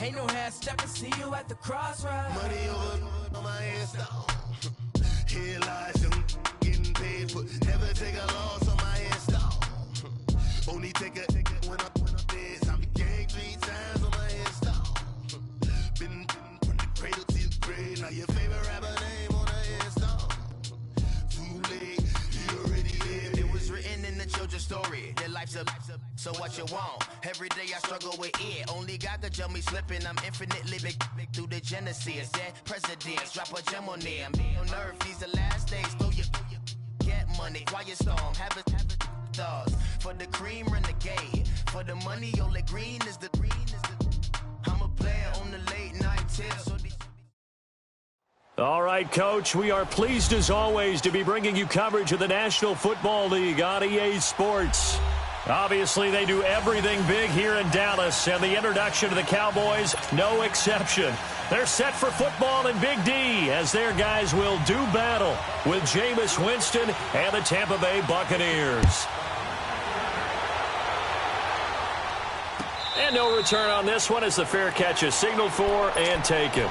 Ain't no half stepping, see you at the crossroads. Money over on my install. Here lies them getting paid for. Never take a loss on my install. Only take a when I'm dead. I'm gang 3 times on my install. Been from the cradle to the grave. Now your favorite rapper name on the install. Too late, you already lived. It was written in the children's story. Their life's a so what you want? Every day I struggle with it. Only God could jump me slipping. I'm infinitely big through the genesis. Dead presidents drop a gem on them. On earth, these the last days. Throw your get money. Quiet storm. Have a thoughts. For the cream, renegade. For the money, only green is the I'm a player on the late night tip. So all right, Coach, we are pleased as always to be bringing you coverage of the National Football League on EA Sports. Obviously, they do everything big here in Dallas, and the introduction to the Cowboys, no exception. They're set for football in Big D as their guys will do battle with Jameis Winston and the Tampa Bay Buccaneers. And no return on this one as the fair catch is signaled for and taken.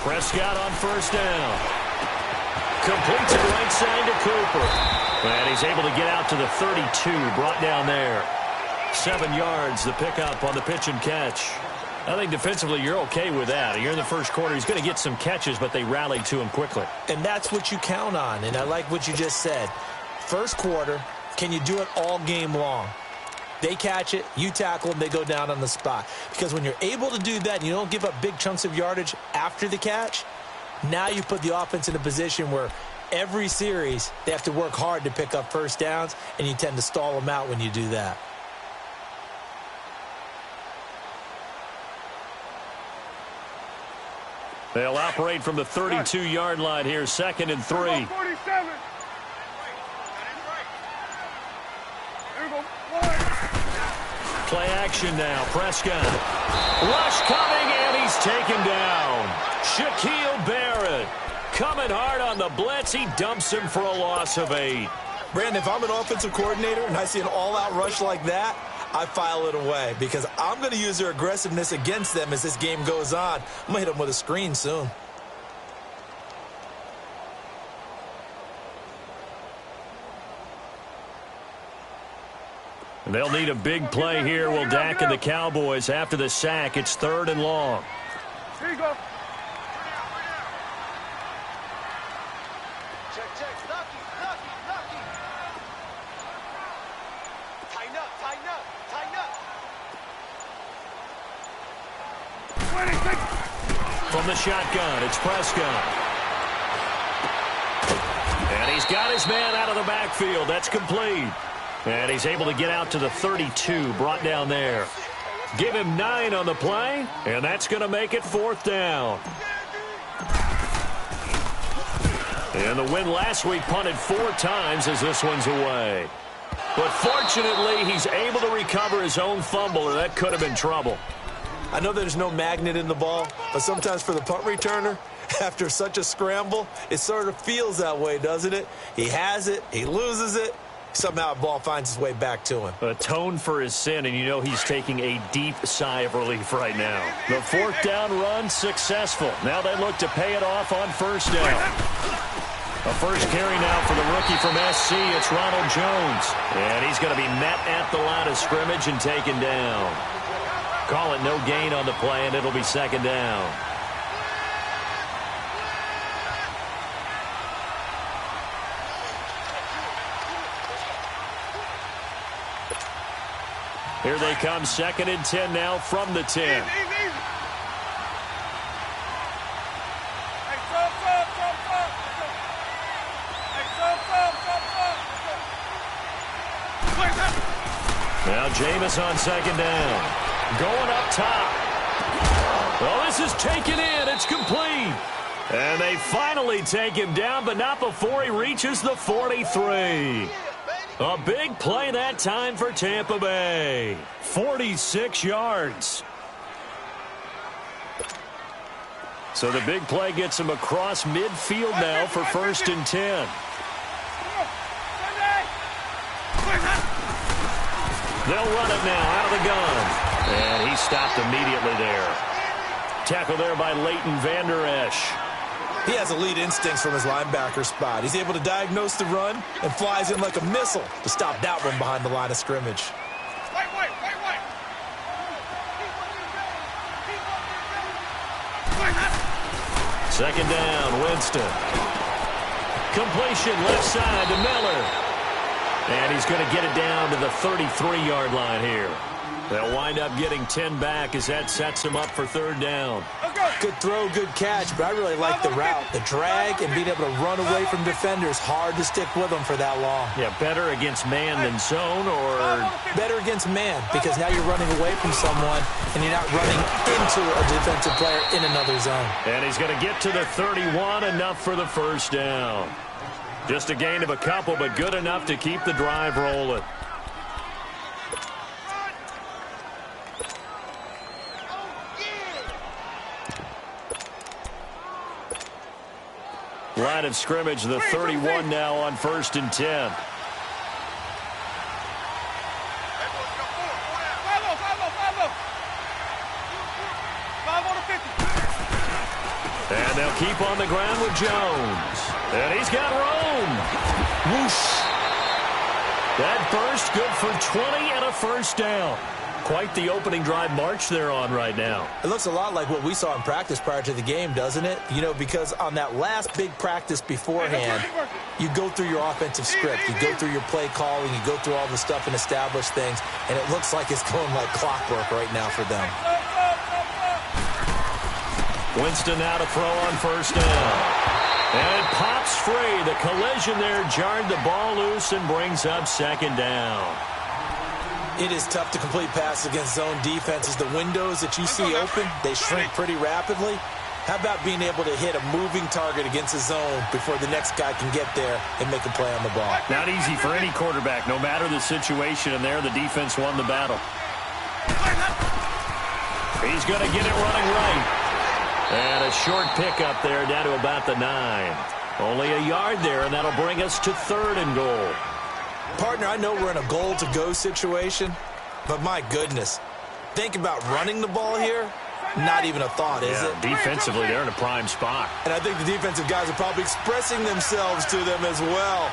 Prescott on first down. Completes it right side to Cooper. And he's able to get out to the 32, brought down there. 7 yards, the pickup on the pitch and catch. I think defensively you're okay with that. You're in the first quarter. He's going to get some catches, but they rallied to him quickly. And that's what you count on, and I like what you just said. First quarter, can you do it all game long? They catch it, you tackle them, they go down on the spot. Because when you're able to do that and you don't give up big chunks of yardage after the catch, now you put the offense in a position where every series they have to work hard to pick up first downs, and you tend to stall them out when you do that. They'll operate from the 32-yard line here, 2nd and 3. Play action now. Prescott. Rush coming, and he's taken down. Shaquille Barrett coming hard on the blitz. He dumps him for a loss of 8. Brandon, if I'm an offensive coordinator and I see an all-out rush like that, I file it away because I'm going to use their aggressiveness against them as this game goes on. I'm going to hit them with a screen soon. They'll need a big play here. Will Dak and the Cowboys after the sack. It's 3rd and long. Here you go. Check. Lucky. Tighten up. From the shotgun, it's Prescott. And he's got his man out of the backfield. That's complete. And he's able to get out to the 32, brought down there. Give him 9 on the play, and that's going to make it 4th down. And the win last week punted 4 times as this one's away. But fortunately, he's able to recover his own fumble, or that could have been trouble. I know there's no magnet in the ball, but sometimes for the punt returner, after such a scramble, it sort of feels that way, doesn't it? He has it, he loses it. Somehow the ball finds its way back to him. Atone for his sin, and you know he's taking a deep sigh of relief right now. The 4th down run successful. Now they look to pay it off on first down. A first carry now for the rookie from SC. It's Ronald Jones. And he's going to be met at the line of scrimmage and taken down. Call it no gain on the play, and it'll be 2nd down. Here they come, 2nd and 10 now from the 10. Now Jameis on second down. Going up top. Well, this is taken in. It's complete. And they finally take him down, but not before he reaches the 43. A big play that time for Tampa Bay. 46 yards. So the big play gets him across midfield now for 1st and 10. They'll run it now out of the gun. And he stopped immediately there. Tackle there by Leighton Vander Esch. He has elite instincts from his linebacker spot. He's able to diagnose the run and flies in like a missile to stop that one behind the line of scrimmage. Second down, Winston. Completion left side to Miller. And he's going to get it down to the 33-yard line here. They'll wind up getting 10 back as that sets him up for 3rd down. Good throw, good catch, but I really like the route. The drag and being able to run away from defenders, hard to stick with them for that long. Yeah, better against man than zone, or better against man, because now you're running away from someone and you're not running into a defensive player in another zone. And he's going to get to the 31, enough for the 1st down. Just a gain of a couple, but good enough to keep the drive rolling. Line of scrimmage, the 31 now on 1st and 10. And they'll keep on the ground with Jones. And he's got room. Whoosh. That burst good for 20 and a 1st down. Quite the opening drive march they're on right now. It looks a lot like what we saw in practice prior to the game, doesn't it? You know, because on that last big practice beforehand, you go through your offensive script. You go through your play calling. You go through all the stuff and establish things. And it looks like it's going like clockwork right now for them. Winston now to throw on 1st down. And it pops free. The collision there jarred the ball loose and brings up 2nd down. It is tough to complete passes against zone defenses. The windows that you see open, they shrink pretty rapidly. How about being able to hit a moving target against a zone before the next guy can get there and make a play on the ball? Not easy for any quarterback, no matter the situation, and there the defense won the battle. He's going to get it running right. And a short pickup there down to about the 9. Only a yard there, and that'll bring us to 3rd and goal. Partner, I know we're in a goal-to-go situation, but my goodness, think about running the ball here. Not even a thought, is it? Defensively, they're in a prime spot. And I think the defensive guys are probably expressing themselves to them as well.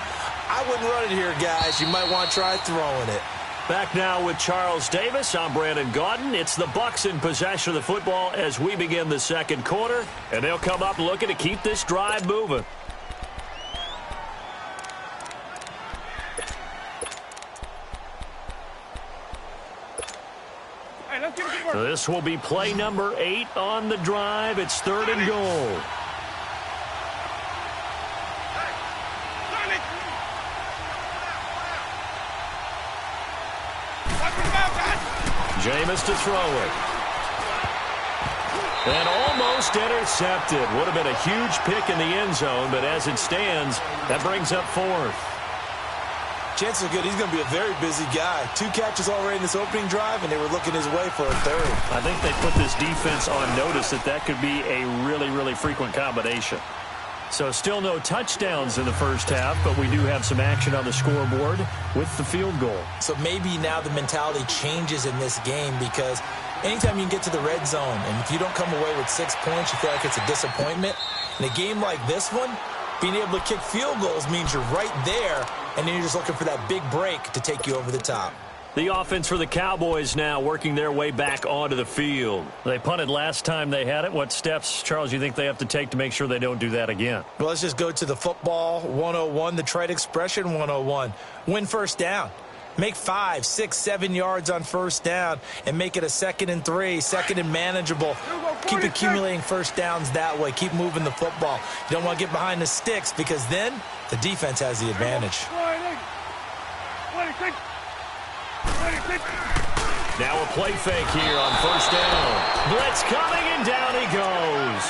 I wouldn't run it here, guys. You might want to try throwing it. Back now with Charles Davis. I'm Brandon Gaudin. It's the Bucs in possession of the football as we begin the 2nd quarter. And they'll come up looking to keep this drive moving. This will be play number 8 on the drive. It's 3rd and goal. Jameis to throw it. And almost intercepted. Would have been a huge pick in the end zone, but as it stands, that brings up 4th. Chances are good he's going to be a very busy guy. 2 catches already in this opening drive, and they were looking his way for a 3rd. I think they put this defense on notice that could be a really, really frequent combination. So still no touchdowns in the first half, but we do have some action on the scoreboard with the field goal. So maybe now the mentality changes in this game, because anytime you can get to the red zone, and if you don't come away with 6 points, you feel like it's a disappointment. In a game like this one, being able to kick field goals means you're right there, and then you're just looking for that big break to take you over the top. The offense for the Cowboys now working their way back onto the field. They punted last time they had it. What steps, Charles, you think they have to take to make sure they don't do that again? Well, let's just go to the football 101, the trite expression 101. Win 1st down. Make 5, 6, 7 yards on 1st down and make it a 2nd and 3, 2nd and manageable. Keep accumulating 1st downs that way. Keep moving the football. You don't want to get behind the sticks, because then the defense has the advantage. Now a play fake here on first down. Blitz coming, and down he goes.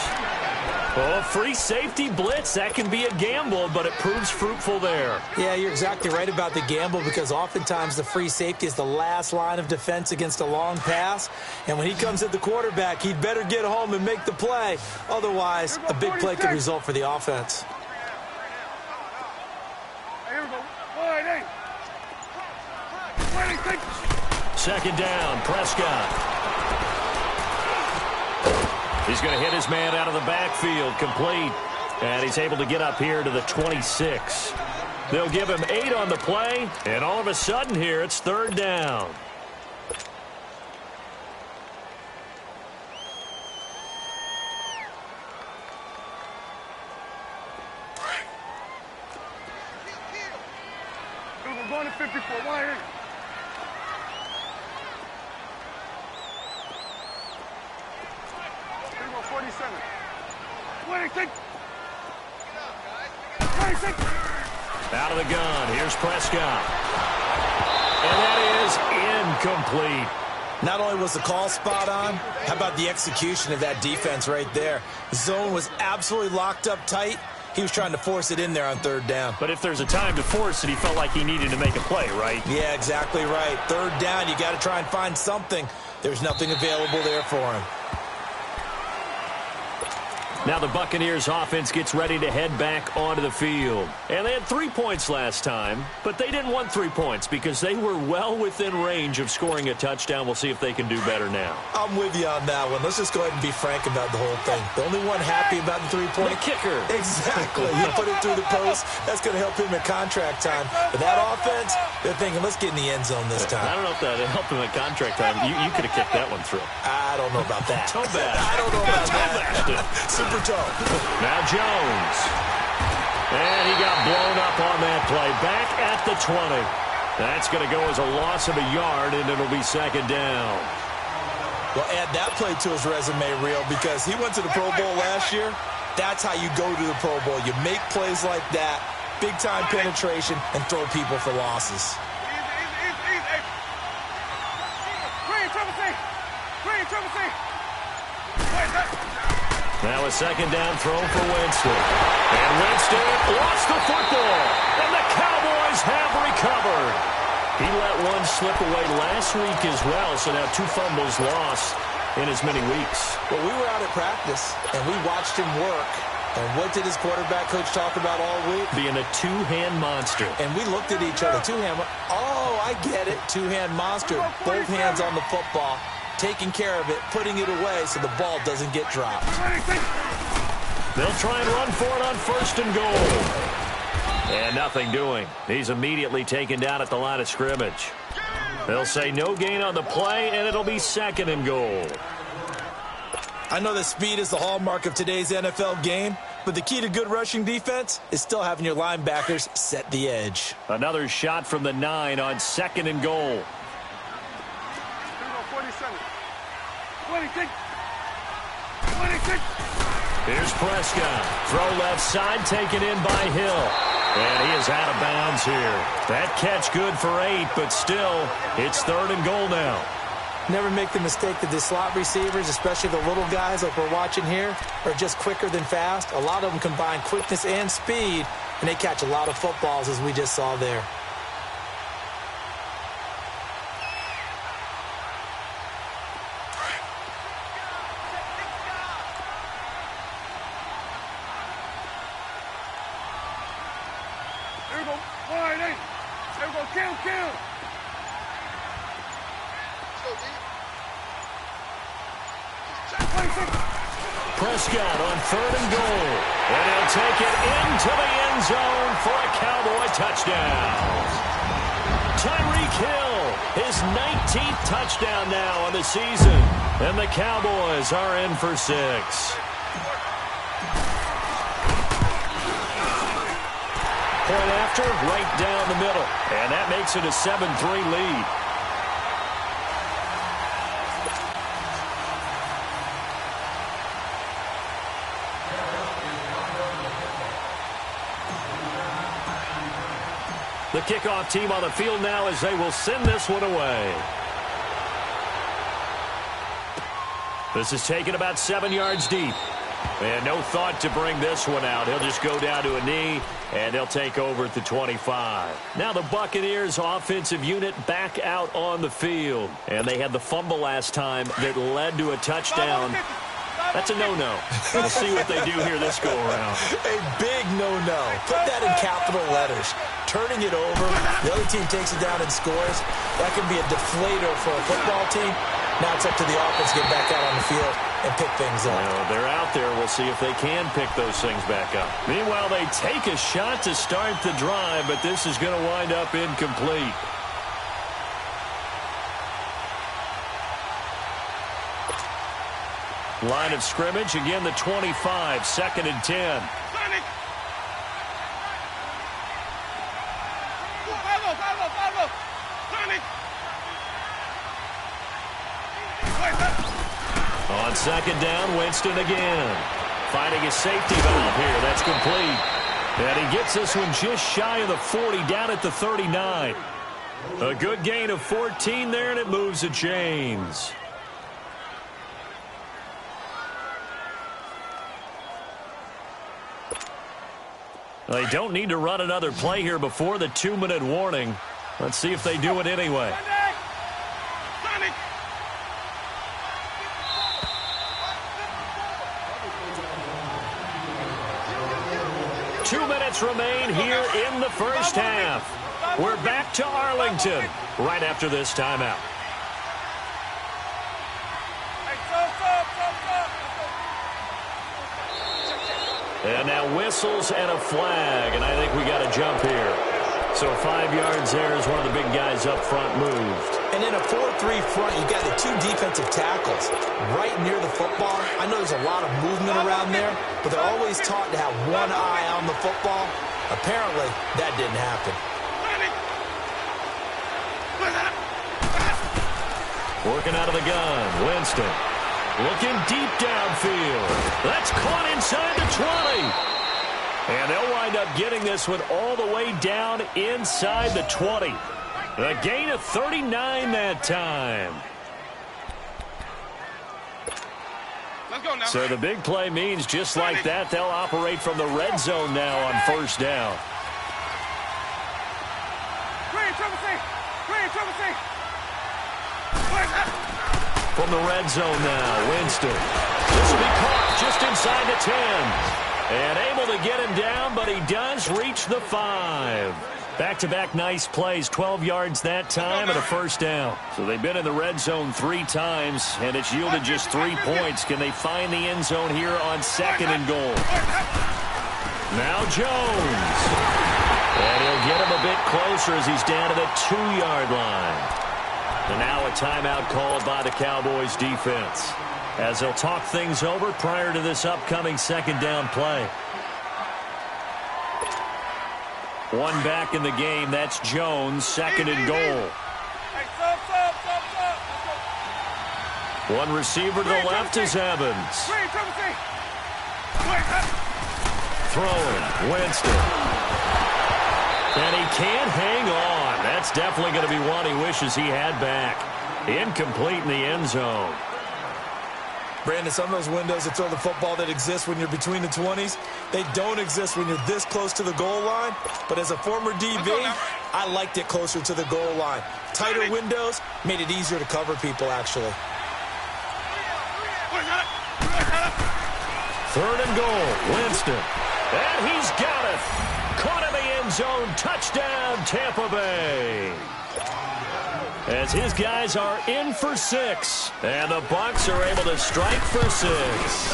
Oh, free safety blitz, that can be a gamble, but it proves fruitful there. Yeah, you're exactly right about the gamble, because oftentimes the free safety is the last line of defense against a long pass. And when he comes at the quarterback, he'd better get home and make the play. Otherwise, a big play could result for the offense. Here we go. Second down, Prescott. He's going to hit his man out of the backfield, complete. And he's able to get up here to the 26. They'll give him 8 on the play, and all of a sudden here, it's third down. We're going to 54. Why here? Here we go, 47. 26. 26. Out of the gun, here's Prescott. And that is incomplete. Not only was the call spot on, how about the execution of that defense right there? Zone was absolutely locked up tight. He was trying to force it in there on third down. But if there's a time to force it, he felt like he needed to make a play, right? Yeah, exactly right. Third down, you got to try and find something. There's nothing available there for him. Now the Buccaneers offense gets ready to head back onto the field. And they had 3 points last time, but they didn't want 3 points because they were well within range of scoring a touchdown. We'll see if they can do better now. I'm with you on that one. Let's just go ahead and be frank about the whole thing. The only one happy about the 3-point. The kicker. Exactly. You put it through the post. That's going to help him at contract time. But that offense, they're thinking, let's get in the end zone this time. I don't know if that helped him at contract time. You could have kicked that one through. I don't know about that. Toe bash. I don't know about that. Super toe. Now Jones. And he got blown up on that play. Back at the 20. That's going to go as a loss of a yard, and it'll be second down. Well, add that play to his resume reel, because he went to the Pro Bowl last year. That's how you go to the Pro Bowl. You make plays like that, big-time penetration, and throw people for losses. Now a second down throw for Winston. And Winston lost the football. And the Cowboys have recovered. He let one slip away last week as well, so now 2 fumbles lost in as many weeks. Well, we were out at practice, and we watched him work. And what did his quarterback coach talk about all week? Being a two-hand monster. And we looked at each other. Two-hand. Oh, I get it. Two-hand monster. Both hands on the football, taking care of it, putting it away so the ball doesn't get dropped. They'll try and run for it on first and goal. And nothing doing. He's immediately taken down at the line of scrimmage. They'll say no gain on the play, and it'll be second and goal. I know that speed is the hallmark of today's NFL game, but the key to good rushing defense is still having your linebackers set the edge. Another shot from the 9 on second and goal. 26. 26. Here's Prescott. Throw left side, taken in by Hill. And he is out of bounds here. That catch good for 8, but still, it's third and goal now. Never make the mistake that the slot receivers, especially the little guys like we're watching here, are just quicker than fast. A lot of them combine quickness and speed, and they catch a lot of footballs, as we just saw there. Here we go. Wide 8. Here we go. Kill. Prescott on third and goal. And he'll take it into the end zone for a Cowboy touchdown. Tyreek Hill, his 19th touchdown now on the season. And the Cowboys are in for 6. Point after, right down the middle. And that makes it a 7-3 lead. The kickoff team on the field now as they will send this one away. This is taken about 7 yards deep. And no thought to bring this one out. He'll just go down to a knee, and he'll take over at the 25. Now the Buccaneers offensive unit back out on the field. And they had the fumble last time that led to a touchdown. That's a no-no. We'll see what they do here this go-around. A big no-no. Put that in capital letters. Turning it over, the other team takes it down and scores. That can be a deflator for a football team. Now it's up to the offense to get back out on the field and pick things up. Well, they're out there. We'll see if they can pick those things back up. Meanwhile, they take a shot to start the drive, but this is going to wind up incomplete. Line of scrimmage, again the 25, 2nd and 10. On 2nd down, Winston again. Finding a safety valve here. That's complete. And he gets this one just shy of the 40, down at the 39. A good gain of 14 there, and it moves the chains. They don't need to run another play here before the 2-minute warning. Let's see if they do it anyway. 2 minutes remain here in the first half. We're back to Arlington right after this timeout. And now whistles and a flag, and I think we got a jump here. So 5 yards there as one of the big guys up front moved. And in a 4-3 front, you've got the 2 defensive tackles right near the football. I know there's a lot of movement around there, but they're always taught to have one eye on the football. Apparently, that didn't happen. Working out of the gun, Winston. Looking deep downfield. That's caught inside the 20. And they'll wind up getting this one all the way down inside the 20. A gain of 39 that time. Let's go now. So the big play means just like that, they'll operate from the red zone now on 1st down. From the red zone now, Winston. This will be caught just inside the 10. And able to get him down, but he does reach the 5. Back-to-back nice plays, 12 yards that time and a 1st down. So they've been in the red zone 3 times, and it's yielded just 3 points. Can they find the end zone here on 2nd and goal? Now Jones. And he'll get him a bit closer as he's down to the 2-yard line. And now a timeout called by the Cowboys defense, as they'll talk things over prior to this upcoming 2nd down play. One back in the game. That's Jones, 2nd and goal. One receiver to the left is Evans. Throwing, Winston. And he can't hang on. That's definitely going to be one he wishes he had back. Incomplete in the end zone. Brandon, some of those windows to throw the football that exist when you're between the 20s, they don't exist when you're this close to the goal line. But as a former DB, I liked it closer to the goal line. Tighter windows made it easier to cover people, actually. 3rd and goal, Winston. And he's got it. Caught in the end zone. Touchdown, Tampa Bay. As his guys are in for 6. And the Bucs are able to strike for 6.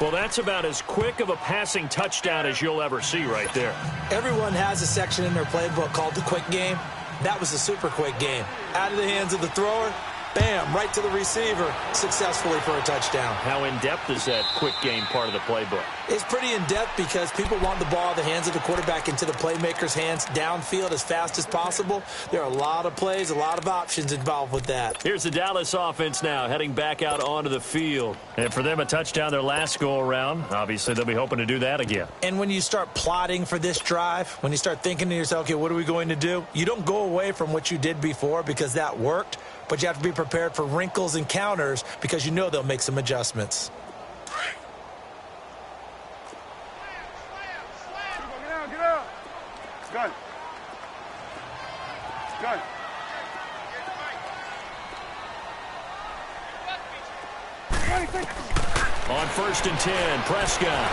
Well, that's about as quick of a passing touchdown as you'll ever see right there. Everyone has a section in their playbook called the quick game. That was a super quick game. Out of the hands of the thrower, Bam, right to the receiver, successfully for a touchdown. How in-depth is that quick game part of the playbook? It's pretty in-depth because people want the ball in the hands of the quarterback into the playmaker's hands downfield as fast as possible. There are a lot of plays, a lot of options involved with that. Here's the Dallas offense now heading back out onto the field. And for them, a touchdown their last go-around. Obviously, they'll be hoping to do that again. And when you start plotting for this drive, when you start thinking to yourself, okay, what are we going to do? You don't go away from what you did before because that worked. But you have to be prepared for wrinkles and counters because you know they'll make some adjustments. Get out. Good. Good. On 1st and 10, Prescott.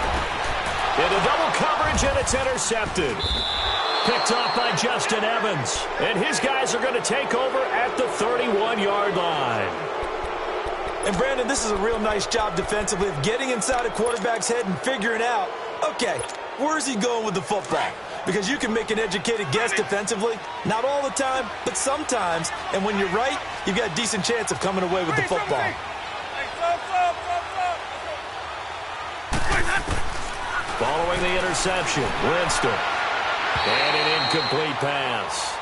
Into double coverage, and it's intercepted. Picked off by Justin Evans. And his guys are going to take over at the 31-yard line. And, Brandon, this is a real nice job defensively of getting inside a quarterback's head and figuring out, okay, where's he going with the football? Because you can make an educated guess defensively. Not all the time, but sometimes. And when you're right, you've got a decent chance of coming away with the football. Following the interception, Winston. And an incomplete pass.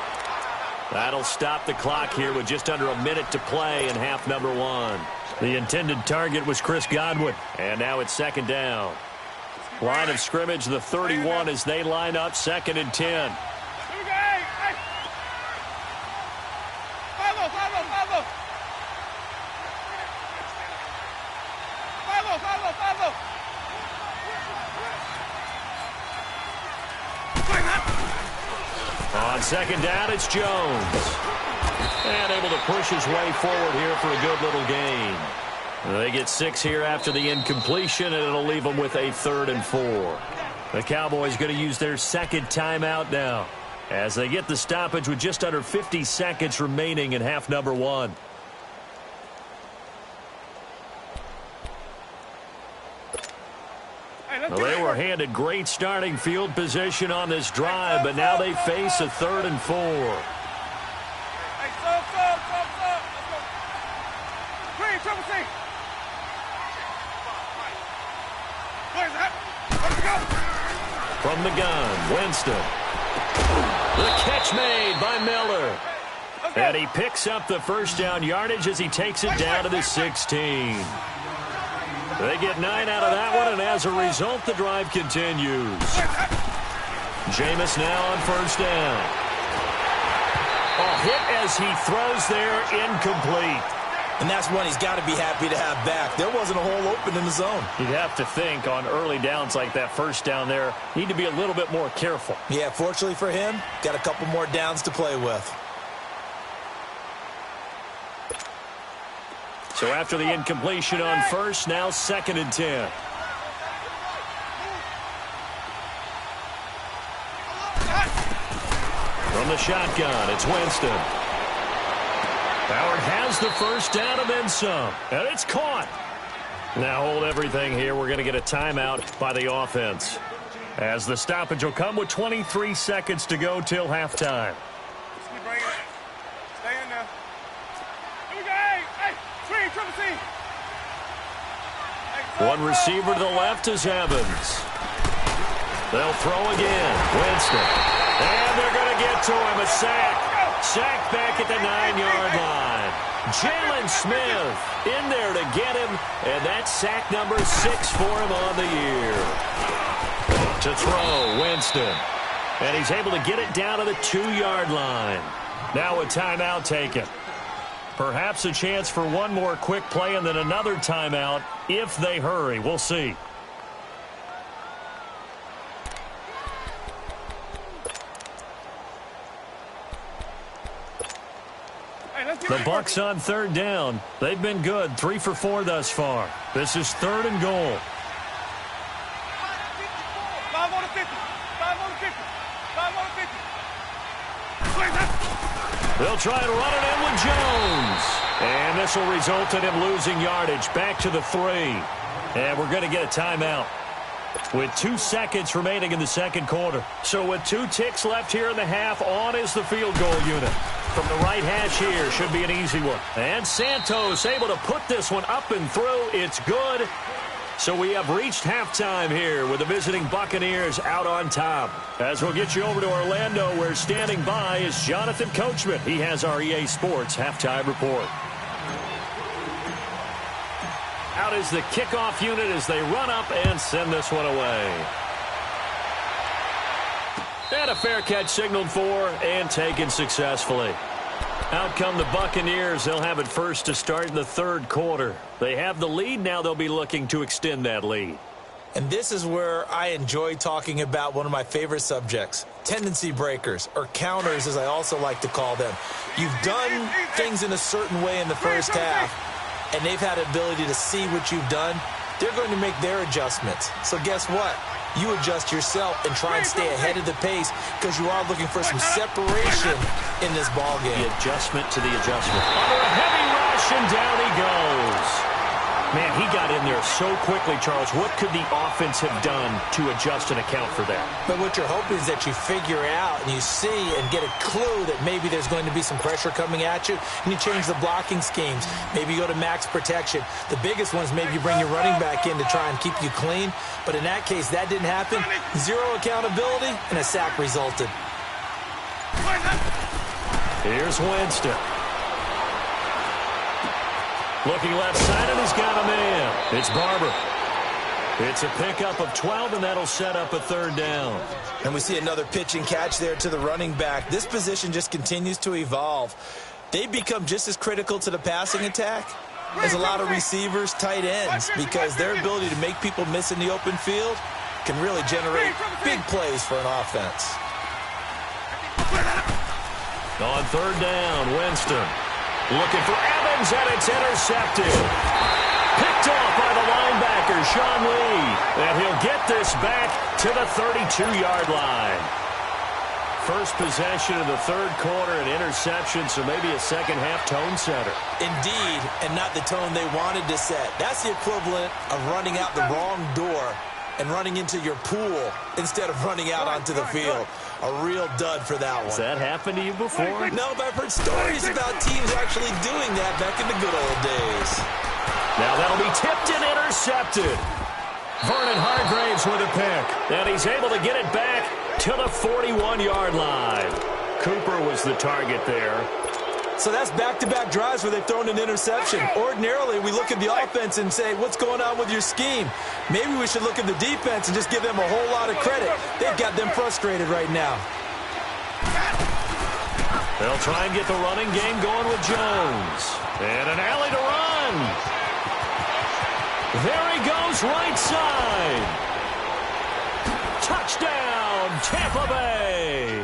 That'll stop the clock here with just under a minute to play in half number 1. The intended target was Chris Godwin. And now it's 2nd down. Line of scrimmage, the 31 as they line up 2nd and 10. On 2nd down, it's Jones. And able to push his way forward here for a good little gain. They get 6 here after the incompletion, and it'll leave them with a 3rd and 4. The Cowboys going to use their 2nd timeout now as they get the stoppage with just under 50 seconds remaining in half number 1. Well, they were handed great starting field position on this drive, but now they face a 3rd and 4. From the gun, Winston. The catch made by Miller. And he picks up the 1st down yardage as he takes it down to the 16. They get 9 out of that one, and as a result, the drive continues. Jameis now on 1st down. A hit as he throws there, incomplete. And that's one he's got to be happy to have back. There wasn't a hole open in the zone. You'd have to think on early downs like that 1st down there, need to be a little bit more careful. Yeah, fortunately for him, got a couple more downs to play with. So after the incompletion on 1st, now 2nd and 10. From the shotgun, it's Winston. Howard has the 1st down and then some. And it's caught. Now hold everything here. We're going to get a timeout by the offense. As the stoppage will come with 23 seconds to go till halftime. One receiver to the left is Evans. They'll throw again. Winston. And they're going to get to him. A sack. Sack back at the 9-yard line. Jalen Smith in there to get him. And that's sack number 6 for him on the year. To throw, Winston. And he's able to get it down to the 2-yard line. Now a timeout taken. Perhaps a chance for one more quick play and then another timeout if they hurry. We'll see. The Bucs on 3rd down. They've been good. 3 for 4 thus far. This is 3rd and goal. 5 on the 50. 5 on the 50. 5 on the 50. They'll try to run it in with Jones. And this will result in him losing yardage back to the 3. And we're going to get a timeout. with 2 seconds remaining in the second quarter. So with 2 ticks left here in the half, on is the field goal unit. From the right hash here, should be an easy one. And Santos able to put this one up and through. It's good. So we have reached halftime here with the visiting Buccaneers out on top. As we'll get you over to Orlando, where standing by is Jonathan Coachman. He has our EA Sports halftime report. Out is the kickoff unit as they run up and send this one away. And a fair catch signaled for and taken successfully. Out come the Buccaneers. They'll have it first to start in the third quarter. They have the lead. Now they'll be looking to extend that lead. And this is where I enjoy talking about one of my favorite subjects, tendency breakers, or counters as I also like to call them. You've done things in a certain way in the first half, and they've had the ability to see what you've done. They're going to make their adjustments. So guess what? You adjust yourself and try and stay ahead of the pace because you are looking for some separation in this ball game. The adjustment to the adjustment. Under a heavy rush, and down he goes. Man, he got in there so quickly, Charles. What could the offense have done to adjust and account for that? But what you're hoping is that you figure out and you see and get a clue that maybe there's going to be some pressure coming at you, and you change the blocking schemes. Maybe you go to max protection. The biggest one is maybe you bring your running back in to try and keep you clean. But in that case, that didn't happen. Zero accountability, and a sack resulted. Here's Winston. Looking left side, and he's got a man. It's Barber. It's a pickup of 12, and that'll set up a third down. And we see another pitch and catch there to the running back. This position just continues to evolve. They become just as critical to the passing attack as a lot of receivers, tight ends, because their ability to make people miss in the open field can really generate big plays for an offense. On third down, Winston. Looking for Evans, and it's intercepted. Picked off by the linebacker, Sean Lee. And he'll get this back to the 32-yard line. First possession of the third quarter, an interception, so maybe a second-half tone setter. Indeed, and not the tone they wanted to set. That's the equivalent of running out the wrong door and running into your pool instead of running out onto the field. A real dud for that one. Has that happened to you before? No, but I've heard stories about teams actually doing that back in the good old days. Now that'll be tipped and intercepted. Vernon Hargraves with a pick. And he's able to get it back to the 41-yard line. Cooper was the target there. So that's back-to-back drives where they've thrown an interception. Ordinarily, we look at the offense and say, what's going on with your scheme? Maybe we should look at the defense and just give them a whole lot of credit. They've got them frustrated right now. They'll try and get the running game going with Jones. And an alley to run. There he goes, right side. Touchdown, Tampa Bay.